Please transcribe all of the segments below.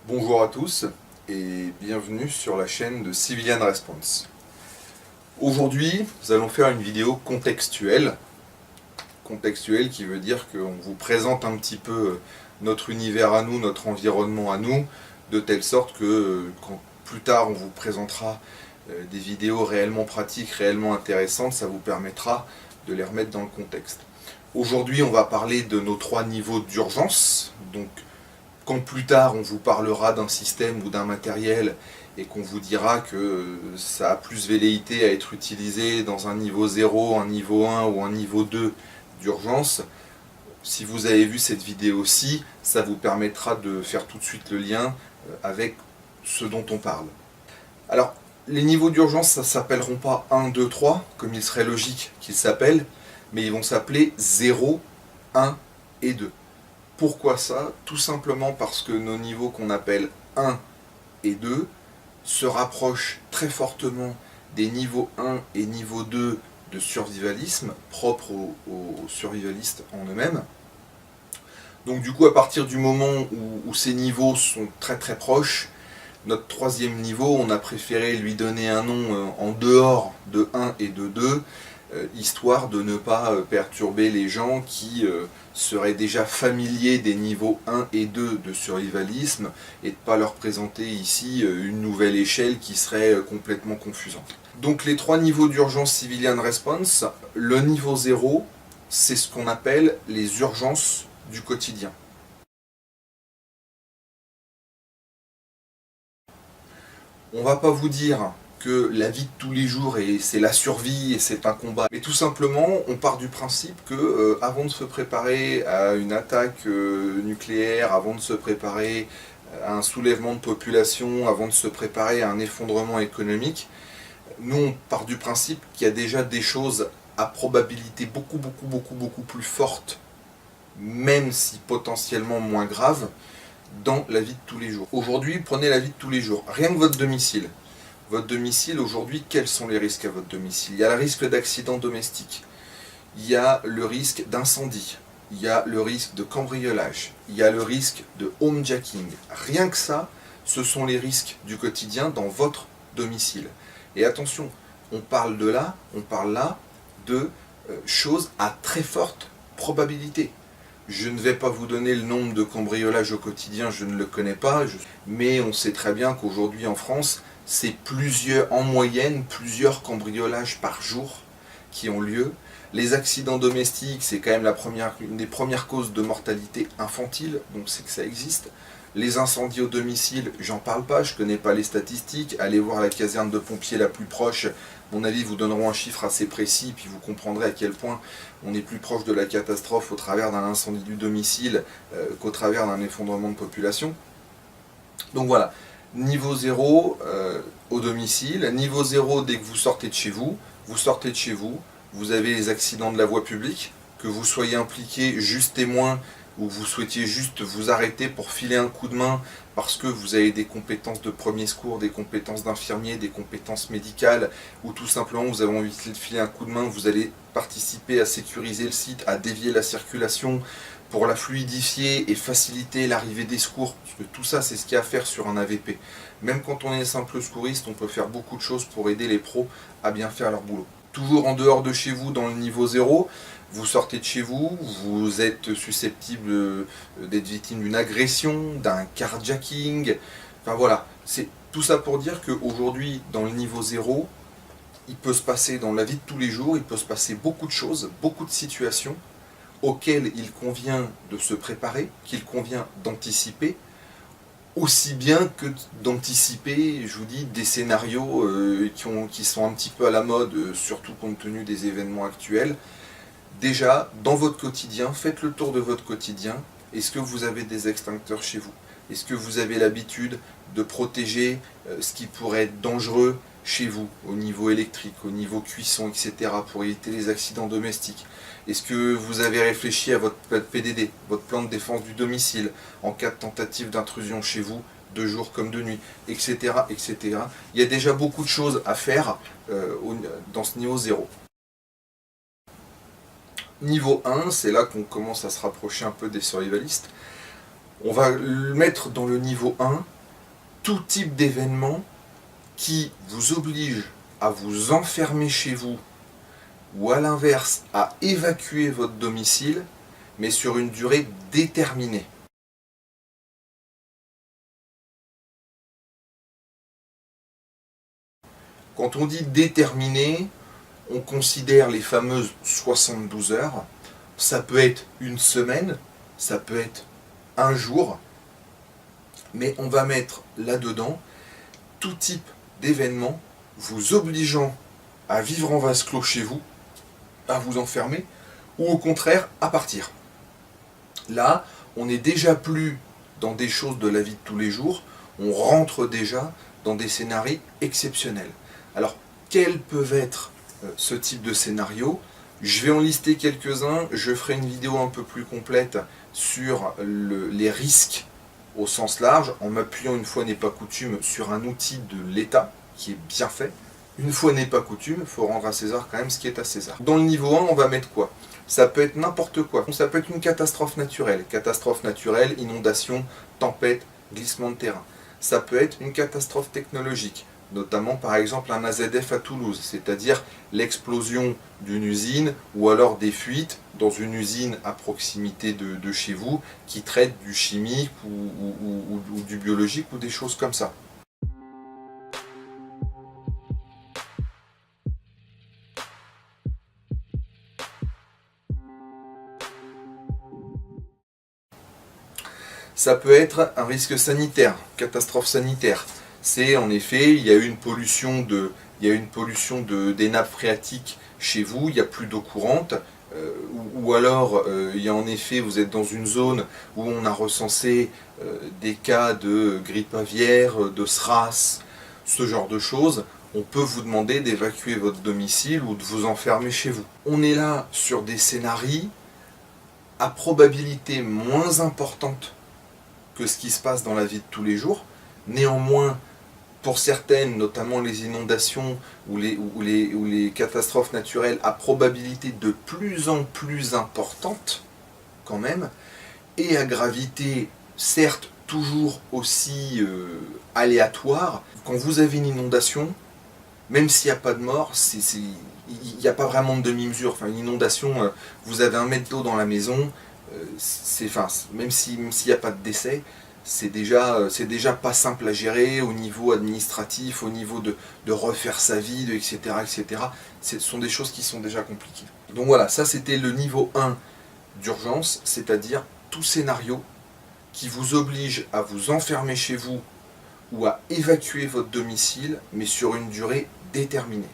Bonjour à tous et bienvenue sur la chaîne de Civilian Response. Aujourd'hui, nous allons faire une vidéo contextuelle. Contextuelle qui veut dire qu'on vous présente un petit peu notre univers à nous, notre environnement à nous, de telle sorte que quand plus tard on vous présentera des vidéos réellement pratiques, réellement intéressantes, ça vous permettra de les remettre dans le contexte. Aujourd'hui, on va parler de nos 3 niveaux d'urgence. Donc, quand plus tard on vous parlera d'un système ou d'un matériel et qu'on vous dira que ça a plus velléité à être utilisé dans un niveau 0, un niveau 1 ou un niveau 2 d'urgence, si vous avez vu cette vidéo-ci, ça vous permettra de faire tout de suite le lien avec ce dont on parle. Alors, les niveaux d'urgence, ça ne s'appelleront pas 1, 2, 3, comme il serait logique qu'ils s'appellent, mais ils vont s'appeler 0, 1 et 2. Pourquoi ça? Tout simplement parce que nos niveaux qu'on appelle 1 et 2 se rapprochent très fortement des niveaux 1 et niveau 2 de survivalisme, propres aux survivalistes en eux-mêmes. Donc du coup, à partir du moment où ces niveaux sont très très proches, notre 3e niveau, on a préféré lui donner un nom en dehors de 1 et de 2, histoire de ne pas perturber les gens qui seraient déjà familiers des niveaux 1 et 2 de survivalisme et de ne pas leur présenter ici une nouvelle échelle qui serait complètement confusante. Donc les 3 niveaux d'urgence Civilian Response, le niveau 0, c'est ce qu'on appelle les urgences du quotidien. On va pas vous dire que la vie de tous les jours c'est la survie et c'est un combat. Mais tout simplement, on part du principe que avant de se préparer à une attaque nucléaire, avant de se préparer à un soulèvement de population, avant de se préparer à un effondrement économique, nous on part du principe qu'il y a déjà des choses à probabilité beaucoup plus forte, même si potentiellement moins graves, dans la vie de tous les jours. Aujourd'hui, prenez la vie de tous les jours. Rien que votre domicile. Votre domicile, aujourd'hui, quels sont les risques à votre domicile? Il y a le risque d'accident domestique. Il y a le risque d'incendie. Il y a le risque de cambriolage. Il y a le risque de homejacking. Rien que ça, ce sont les risques du quotidien dans votre domicile. Et attention, on parle là de choses à très forte probabilité. Je ne vais pas vous donner le nombre de cambriolages au quotidien, je ne le connais pas, mais on sait très bien qu'aujourd'hui en France, c'est en moyenne plusieurs cambriolages par jour qui ont lieu. Les accidents domestiques, c'est quand même une des premières causes de mortalité infantile, donc c'est que ça existe. Les incendies au domicile, j'en parle pas, je ne connais pas les statistiques. Allez voir la caserne de pompiers la plus proche. À mon avis, vous donneront un chiffre assez précis, puis vous comprendrez à quel point on est plus proche de la catastrophe au travers d'un incendie du domicile qu'au travers d'un effondrement de population. Donc voilà, niveau 0 au domicile, niveau 0 dès que vous sortez de chez vous, vous avez les accidents de la voie publique, que vous soyez impliqué juste témoin ou vous souhaitiez juste vous arrêter pour filer un coup de main parce que vous avez des compétences de premier secours, des compétences d'infirmier, des compétences médicales, ou tout simplement vous avez envie de filer un coup de main, vous allez participer à sécuriser le site, à dévier la circulation pour la fluidifier et faciliter l'arrivée des secours, parce que tout ça c'est ce qu'il y a à faire sur un AVP. Même quand on est simple secouriste, on peut faire beaucoup de choses pour aider les pros à bien faire leur boulot. Toujours en dehors de chez vous, dans le niveau 0, vous sortez de chez vous, vous êtes susceptible d'être victime d'une agression, d'un carjacking, enfin voilà, c'est tout ça pour dire qu'aujourd'hui, dans le niveau 0, il peut se passer dans la vie de tous les jours, il peut se passer beaucoup de choses, beaucoup de situations auxquelles il convient de se préparer, qu'il convient d'anticiper, aussi bien que d'anticiper, je vous dis, des scénarios qui sont un petit peu à la mode, surtout compte tenu des événements actuels. Déjà, dans votre quotidien, faites le tour de votre quotidien. Est-ce que vous avez des extincteurs chez vous? Est-ce que vous avez l'habitude de protéger ce qui pourrait être dangereux chez vous, au niveau électrique, au niveau cuisson, etc., pour éviter les accidents domestiques? Est-ce que vous avez réfléchi à votre PDD, votre plan de défense du domicile, en cas de tentative d'intrusion chez vous, de jour comme de nuit, etc., etc. Il y a déjà beaucoup de choses à faire dans ce niveau 0. Niveau 1, c'est là qu'on commence à se rapprocher un peu des survivalistes. On va mettre dans le niveau 1 tout type d'événement qui vous oblige à vous enfermer chez vous ou à l'inverse à évacuer votre domicile, mais sur une durée déterminée. Quand on dit déterminé, on considère les fameuses 72 heures. Ça peut être une semaine, ça peut être un jour, mais on va mettre là-dedans tout type d'événement vous obligeant à vivre en vase clos chez vous, à vous enfermer, ou au contraire à partir. Là, on n'est déjà plus dans des choses de la vie de tous les jours, on rentre déjà dans des scénarios exceptionnels. Alors, quels peuvent être ce type de scénario? Je vais en lister quelques-uns, je ferai une vidéo un peu plus complète sur les risques au sens large, en m'appuyant une fois n'est pas coutume sur un outil de l'État qui est bien fait. Une fois n'est pas coutume, il faut rendre à César quand même ce qui est à César. Dans le niveau 1, on va mettre quoi? Ça peut être n'importe quoi. Ça peut être une catastrophe naturelle. Catastrophe naturelle, inondation, tempête, glissement de terrain. Ça peut être une catastrophe technologique, notamment par exemple un AZF à Toulouse, c'est-à-dire l'explosion d'une usine ou alors des fuites dans une usine à proximité de chez vous qui traite du chimique ou du biologique ou des choses comme ça. Ça peut être un risque sanitaire, catastrophe sanitaire. C'est en effet, il y a eu une pollution des nappes phréatiques chez vous, il n'y a plus d'eau courante, ou alors il y a en effet, vous êtes dans une zone où on a recensé des cas de grippe aviaire, de SRAS, ce genre de choses. On peut vous demander d'évacuer votre domicile ou de vous enfermer chez vous. On est là sur des scénarios à probabilité moins importante que ce qui se passe dans la vie de tous les jours. Néanmoins, pour certaines, notamment les inondations ou les catastrophes naturelles, à probabilité de plus en plus importante, quand même, et à gravité, certes, toujours aussi aléatoire. Quand vous avez une inondation, même s'il n'y a pas de mort, il n'y a pas vraiment de demi-mesure. Enfin, une inondation, vous avez 1 mètre d'eau dans la maison, même s'il n'y a pas de décès, c'est déjà pas simple à gérer au niveau administratif, au niveau de refaire sa vie, etc., etc. Ce sont des choses qui sont déjà compliquées. Donc voilà, ça c'était le niveau 1 d'urgence, c'est-à-dire tout scénario qui vous oblige à vous enfermer chez vous ou à évacuer votre domicile, mais sur une durée déterminée.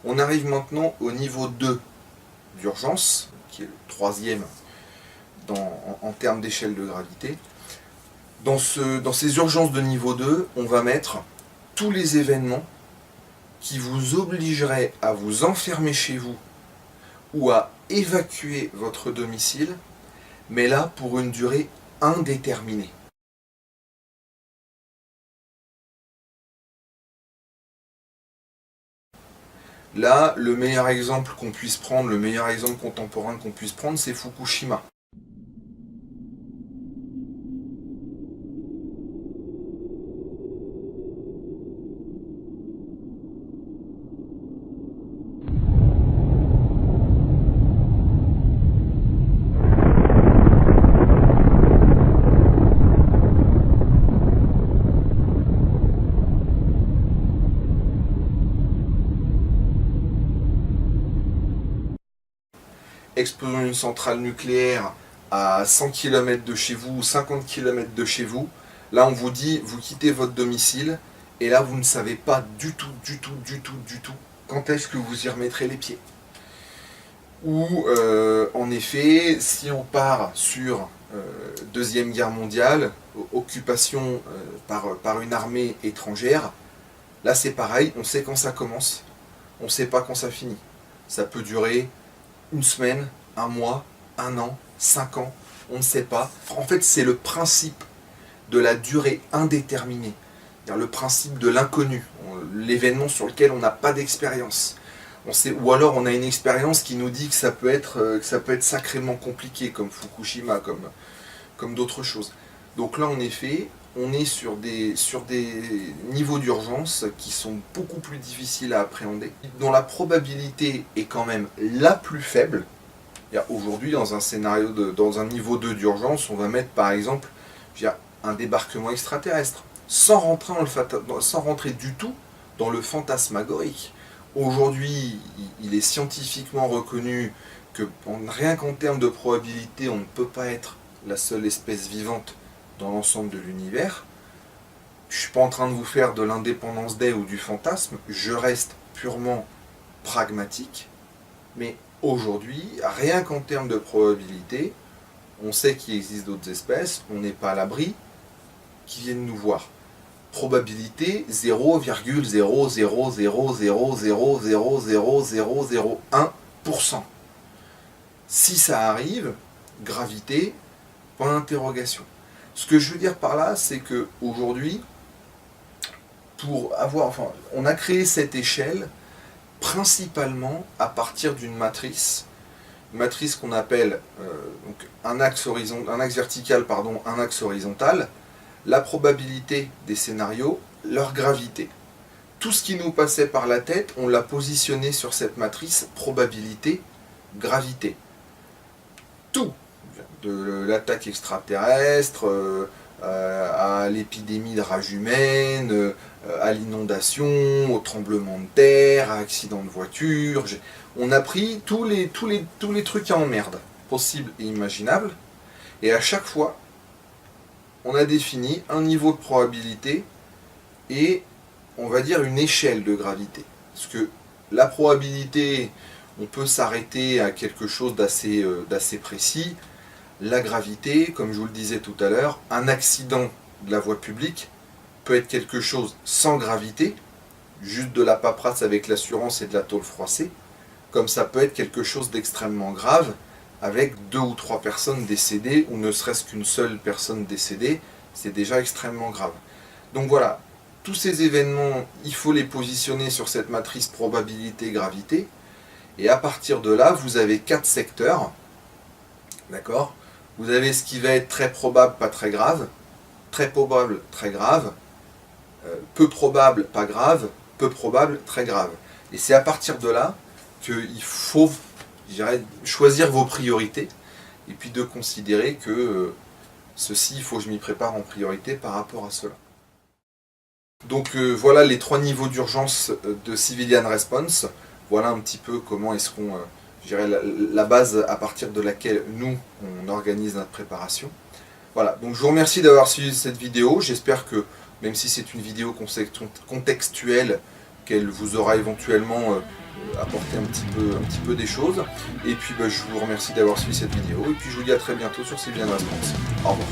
On arrive maintenant au niveau 2 d'urgence, qui est le 3e en termes d'échelle de gravité. Dans ces urgences de niveau 2, on va mettre tous les événements qui vous obligeraient à vous enfermer chez vous ou à évacuer votre domicile, mais là pour une durée indéterminée. Là, le meilleur exemple qu'on puisse prendre, le meilleur exemple contemporain qu'on puisse prendre, c'est Fukushima. Explosion d'une centrale nucléaire à 100 km de chez vous ou 50 km de chez vous, là on vous dit, vous quittez votre domicile, et là vous ne savez pas du tout quand est-ce que vous y remettrez les pieds. Ou en effet, si on part sur Deuxième Guerre mondiale, occupation par une armée étrangère, là c'est pareil, on sait quand ça commence, on ne sait pas quand ça finit. Ça peut durer une semaine, 1 mois, 1 an, 5 ans, on ne sait pas. En fait, c'est le principe de la durée indéterminée, c'est-à-dire le principe de l'inconnu, l'événement sur lequel on n'a pas d'expérience. ou alors on a une expérience qui nous dit que ça peut être sacrément compliqué, comme Fukushima, comme d'autres choses. Donc là, en effet, on est sur des niveaux d'urgence qui sont beaucoup plus difficiles à appréhender, dont la probabilité est quand même la plus faible. Aujourd'hui, dans un scénario, dans un niveau 2 d'urgence, on va mettre par exemple un débarquement extraterrestre, sans rentrer du tout dans le fantasmagorique. Aujourd'hui, il est scientifiquement reconnu que rien qu'en termes de probabilité, on ne peut pas être la seule espèce vivante dans l'ensemble de l'univers. Je ne suis pas en train de vous faire de l'Independence Day ou du fantasme, je reste purement pragmatique, mais aujourd'hui, rien qu'en termes de probabilité, on sait qu'il existe d'autres espèces, on n'est pas à l'abri qui viennent nous voir. Probabilité 0,00000000001%. Si ça arrive, gravité, point d'interrogation. Ce que je veux dire par là, c'est que aujourd'hui, on a créé cette échelle principalement à partir d'une matrice qu'on appelle donc un axe vertical, un axe horizontal, la probabilité des scénarios, leur gravité. Tout ce qui nous passait par la tête, on l'a positionné sur cette matrice probabilité, gravité. Tout, de l'attaque extraterrestre, à l'épidémie de rage humaine, à l'inondation, au tremblement de terre, à accident de voiture. On a pris tous les trucs à emmerde, possibles et imaginables, et à chaque fois, on a défini un niveau de probabilité et, on va dire, une échelle de gravité. Parce que la probabilité, on peut s'arrêter à quelque chose d'assez précis. La gravité, comme je vous le disais tout à l'heure, un accident de la voie publique peut être quelque chose sans gravité, juste de la paperasse avec l'assurance et de la tôle froissée, comme ça peut être quelque chose d'extrêmement grave, avec 2 ou 3 personnes décédées, ou ne serait-ce qu'une seule personne décédée, c'est déjà extrêmement grave. Donc voilà, tous ces événements, il faut les positionner sur cette matrice probabilité-gravité, et à partir de là, vous avez 4 secteurs, d'accord ? Vous avez ce qui va être très probable, pas très grave, très probable, très grave, peu probable, pas grave, peu probable, très grave. Et c'est à partir de là qu'il faut, je dirais, choisir vos priorités et puis de considérer que ceci, il faut que je m'y prépare en priorité par rapport à cela. Donc voilà les 3 niveaux d'urgence de Civilian Response. Voilà un petit peu comment est-ce qu'on, je dirais, la base à partir de laquelle nous, on organise notre préparation. Voilà, donc je vous remercie d'avoir suivi cette vidéo. J'espère que, même si c'est une vidéo contextuelle, qu'elle vous aura éventuellement apporté un petit peu des choses. Et puis je vous remercie d'avoir suivi cette vidéo. Et puis je vous dis à très bientôt sur Civilian Response. Au revoir.